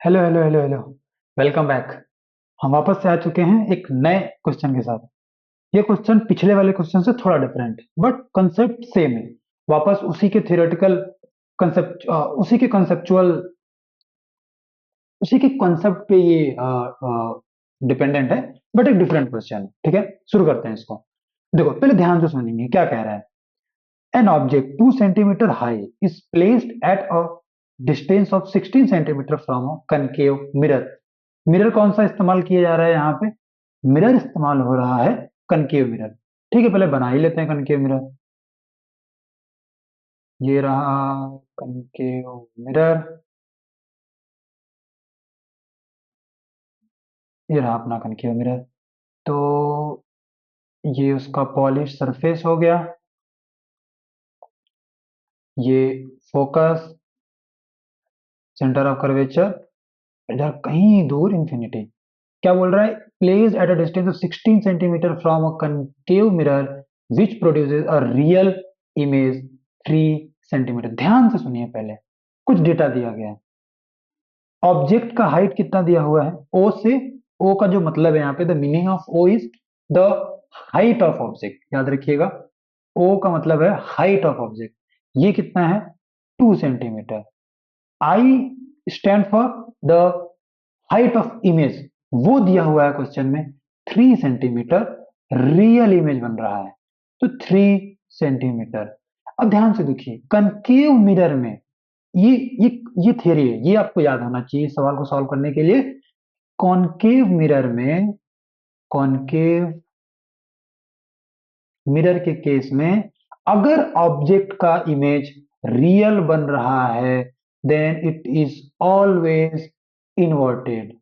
Hello hello hello hello. Welcome back. हम वापस से आ चुके हैं एक नए क्वेश्चन के साथ। ये क्वेश्चन पिछले वाले क्वेश्चन से थोड़ा डिफरेंट है बट कंसेप्ट सेम है। वापस उसी के थियोरेटिकल कंसेप्ट उसी के कंसेप्चुअल उसी के कॉन्सेप्ट पे ये डिपेंडेंट है। बट एक डिफरेंट क्वेश्चन है। ठीक है, शुरू करते हैं इसको। देखो, पहले ध्यान से सुनेंगे क्या कह रहा है। An object 2 centimetre high is placed at a distance of 16 centimetre from a concave mirror. Mirror कौन सा इस्तेमाल किया जा रहा है यहाँ पे? मिरर इस्तेमाल हो रहा है, कनकेव मिरर। ठीक है, पहले बना ही लेते हैं कनकेव मिरर। ये रहा कनकेव मिरर। ये रहा अपना कनकेव मिरर। तो ये उसका पॉलिश सरफेस हो गया। ये फोकस, सेंटर ऑफ कर्वेचर, इधर कहीं दूर इंफिनिटी। क्या बोल रहा है? Place at a distance of 16 centimetre from a concave mirror which produces a real image 3 centimetre. ध्यान से सुनिए, पहले कुछ डेटा दिया गया है। ऑब्जेक्ट का हाइट कितना दिया हुआ है? ओ से, ओ का जो मतलब है यहाँ पे, the meaning of O is the height of object. याद रखिएगा, ओ का मतलब है हाइट ऑफ ऑब्जेक्ट। ये कितना है? 2 centimetre. I stand for the height of image, वो दिया हुआ है क्वेश्चन में 3 सेंटीमीटर। रियल इमेज बन रहा है तो 3 सेंटीमीटर। अब ध्यान से देखिए, कनकेव मिरर में ये ये ये थियरी है, ये आपको याद होना चाहिए सवाल को सॉल्व करने के लिए। कॉनकेव मिरर में, कॉनकेव मिरर के केस में, अगर ऑब्जेक्ट का इमेज रियल बन रहा है then it is always inverted.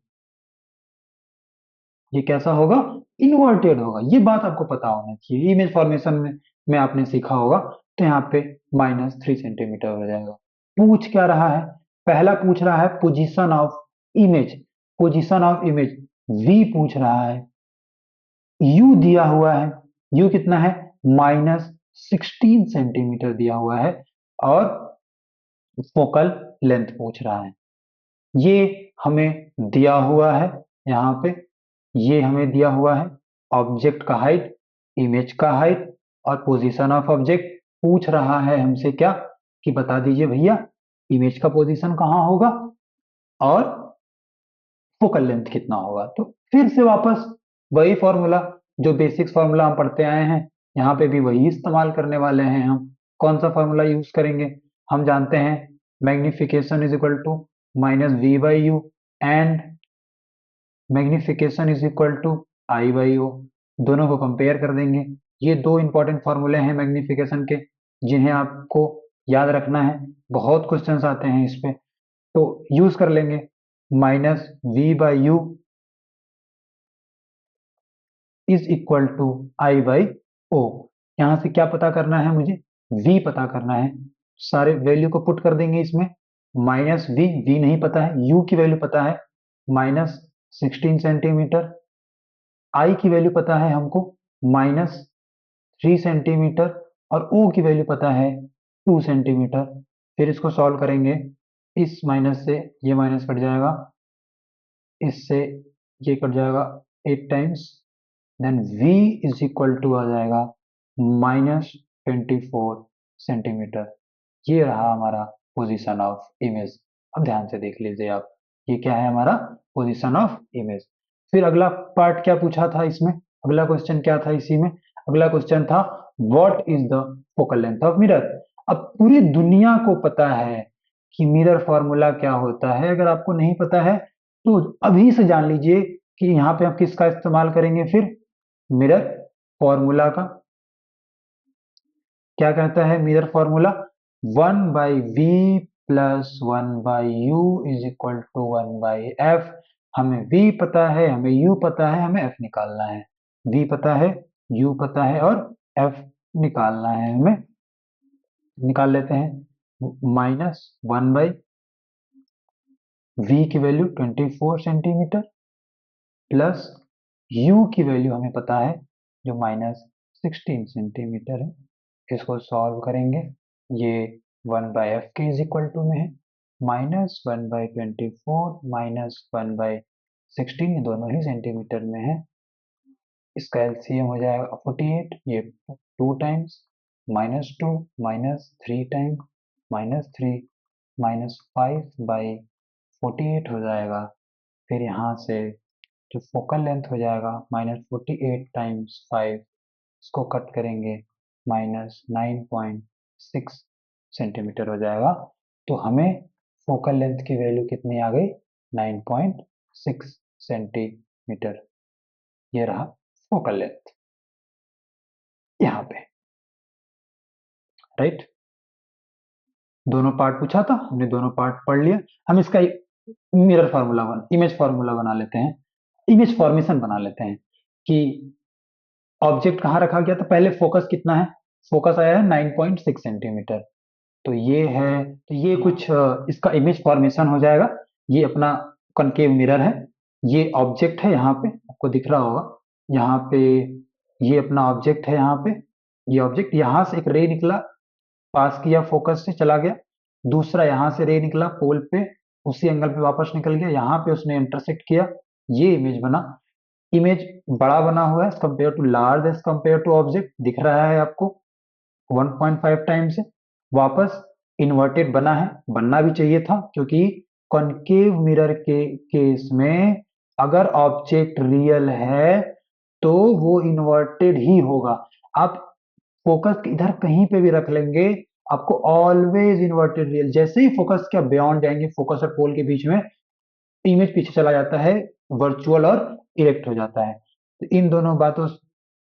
ये कैसा होगा? इन्वर्टेड होगा। ये बात आपको पता होना चाहिए। इमेज फॉर्मेशन में आपने सीखा होगा। तो यहाँ पे -3 सेंटीमीटर हो जाएगा। पूछ क्या रहा है? पहला पूछ रहा है position of image. Position of image वी पूछ रहा है। यू दिया हुआ है। यू कितना है? -16 सेंटीमीटर दिया हुआ है। और फोकल लेंथ पूछ रहा है। ये हमें दिया हुआ है यहाँ पे। ये हमें दिया हुआ है ऑब्जेक्ट का हाइट, इमेज का हाइट और पोजीशन ऑफ ऑब्जेक्ट। पूछ रहा है हमसे क्या, कि बता दीजिए भैया इमेज का पोजीशन कहाँ होगा और फोकल लेंथ कितना होगा। तो फिर से वापस वही फॉर्मूला, जो बेसिक्स फॉर्मूला हम पढ़ते आए हैं, यहाँ पे भी वही इस्तेमाल करने वाले हैं हम। कौन सा फॉर्मूला यूज करेंगे? हम जानते हैं magnification is equal to -v/u and magnification is equal to I/o। दोनों को कंपेयर कर देंगे। ये दो इंपॉर्टेंट फॉर्मूले हैं मैग्निफिकेशन के, जिन्हें आपको याद रखना है। बहुत क्वेश्चंस आते हैं इस पे, तो यूज कर लेंगे। -v/u is equal to I/o। यहाँ से क्या पता करना है मुझे? v पता करना है। सारे वैल्यू को पुट कर देंगे इसमें। -v नहीं पता है, u की वैल्यू पता है -16 सेंटीमीटर। आई की वैल्यू पता है हमको -3 सेंटीमीटर। और ओ की वैल्यू पता है 2 सेंटीमीटर। फिर इसको सॉल्व करेंगे। इस माइनस से ये माइनस कट जाएगा, इससे ये कट जाएगा 8 times. Then v is equal to आ जाएगा -24 सेंटीमीटर। ये रहा हमारा पोजीशन ऑफ इमेज। अब ध्यान से देख लीजिए आप, ये क्या है हमारा पोजीशन ऑफ इमेज। फिर अगला पार्ट क्या पूछा था इसमें? अगला क्वेश्चन क्या था इसी में? अगला क्वेश्चन था what is the focal length of mirror. अब पूरी दुनिया को पता है कि मिरर फॉर्मूला क्या होता है। अगर आपको नहीं पता है तो अभी से जान लीजिए कि यहाँ पे हम किसका इस्तेमाल करेंगे। फिर मिरर फॉर्मूला का क्या कहता है? Mirror formula 1/v plus 1/u is equal to 1/f। हमें v पता है, हमें u पता है, हमें f निकालना है। v पता है, u पता है और f निकालना है हमें। निकाल लेते हैं। -1/v की वैल्यू 24 सेंटीमीटर प्लस u की वैल्यू हमें पता है जो -16 सेंटीमीटर है। इसको सॉल्व करेंगे। ये 1/f के इज इक्वल टू में है। -1/24 -1/16, ये दोनों ही सेंटीमीटर में है। इसका एलसीएम हो जाएगा 48, ये 2 टाइम्स, -2 -3 टाइम -3 -5/48 हो जाएगा। फिर यहाँ से जो फोकल लेंथ हो जाएगा -48 टाइम्स 5, इसको कट करेंगे -9.6 सेंटीमीटर हो जाएगा। तो हमें फोकल लेंथ की वैल्यू कितनी आ गई? 9.6 सेंटीमीटर। ये रहा फोकल लेंथ यहाँ पे, राइट। दोनों पार्ट पूछा था, हमने दोनों पार्ट पढ़ लिया। हम इसका मिरर फार्मूला इमेज फार्मूला बना लेते हैं, इमेज फॉर्मेशन बना लेते हैं कि ऑब्जेक्ट कहाँ रखा गया था। पहले फोकस कितना है? फोकस आया है 9.6 सेंटीमीटर। तो ये है, तो ये कुछ इसका इमेज फॉर्मेशन हो जाएगा। ये अपना कॉनकेव मिरर है, ये ऑब्जेक्ट है, यहाँ पे आपको दिख रहा होगा, यहाँ पे ये अपना ऑब्जेक्ट है। यहाँ पे ये ऑब्जेक्ट, यहाँ से एक रे निकला, पास किया, फोकस से चला गया। दूसरा यहाँ से रे निकला पोल पे, उसी एंगल पे वापस निकल गया, यहाँ पे उसने इंटरसेक्ट किया, ये इमेज बना। इमेज बड़ा बना हुआ है compare to large as compare to object, दिख रहा है आपको 1.5 टाइम से। वापस इन्वर्टेड बना है, बनना भी चाहिए था, क्योंकि कॉनकेव मिरर के केस में अगर ऑब्जेक्ट रियल है तो वो इन्वर्टेड ही होगा। आप फोकस इधर कहीं पे भी रख लेंगे, आपको ऑलवेज इन्वर्टेड रियल। जैसे ही फोकस क्या बियॉन्ड जाएंगे, फोकस और पोल के बीच में इमेज पीछे चला जाता है, वर्चुअल और इरेक्ट हो जाता है। तो इन दोनों बातों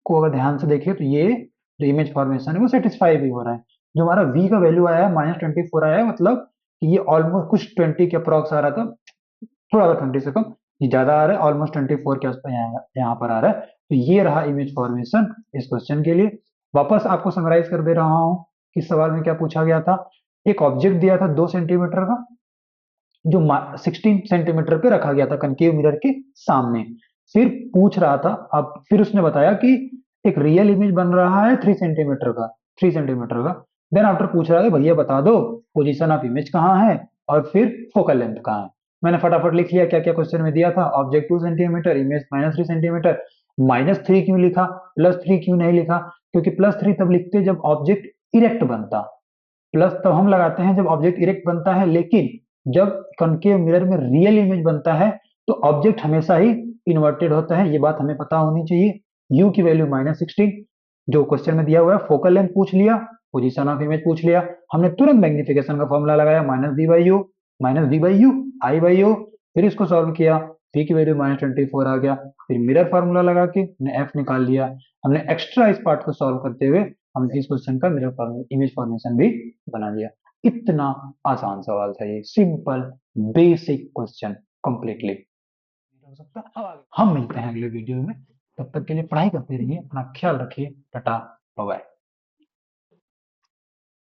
को अगर ध्यान से देखिए तो ये जो इमेज फॉर्मेशन है वो सेटिस्फाई भी हो रहा है। जो हमारा v का वैल्यू आया है -24 आया है, मतलब कि ये ऑलमोस्ट कुछ 20 के अप्रॉक्स आ रहा था, थोड़ा सा 20 से कम, ये ज्यादा आ रहा है, ऑलमोस्ट 24 के आसपास यहाँ पर आ रहा है। तो ये रहा इमेज फॉर्मेशन इस क्वेश्चन के लिए। वापस आपको समराइज कर दे रहा हूँ कि सवाल में क्या पूछा गया था। एक ऑब्जेक्ट दिया था 2 सेंटीमीटर का, जो 16 सेंटीमीटर पे रखा गया था कनकेव मिरर के सामने। फिर पूछ रहा था, अब फिर उसने बताया कि एक रियल इमेज बन रहा है 3 सेंटीमीटर का, 3 सेंटीमीटर का। देन आफ्टर पूछ रहा है भैया बता दो पोजीशन ऑफ इमेज कहाँ है और फिर फोकल लेंथ कहाँ है। मैंने फटाफट लिख लिया क्या क्या क्वेश्चन में दिया था। Object 2 centimetre, image -3 centimetre. -3 क्यों लिखा, +3 क्यों नहीं लिखा? क्योंकि +3 तब लिखते जब ऑब्जेक्ट इरेक्ट बनता, प्लस तब हम लगाते हैं जब ऑब्जेक्ट इरेक्ट बनता है। लेकिन जब कॉनकेव मिरर में रियल इमेज बनता है तो ऑब्जेक्ट हमेशा ही इन्वर्टेड होता है, ये बात हमें पता होनी चाहिए। u की वैल्यू -16 जो क्वेश्चन में दिया हुआ है, फोकल लेंथ पूछ लिया, पोजीशन ऑफ इमेज पूछ लिया, हमने तुरंत मैग्निफिकेशन का फॉर्मूला लगाया -v/u i/o, फिर इसको सॉल्व किया, v की वैल्यू -24 आ गया। फिर मिरर फार्मूला लगा के हमने f निकाल लिया। हमने एक्स्ट्रा इस पार्ट को सॉल्व करते हुए हमने इस क्वेश्चन का मिरर इमेज फॉर्मेशन भी बना लिया। इतना आसान सवाल था ये, सिंपल बेसिक क्वेश्चन कंप्लीटली हो सकता। अब आगे हम मिलते हैं अगले वीडियो में, तब तक के लिए पढ़ाई करते रहिए, अपना ख्याल रखिए, टाटा बाय।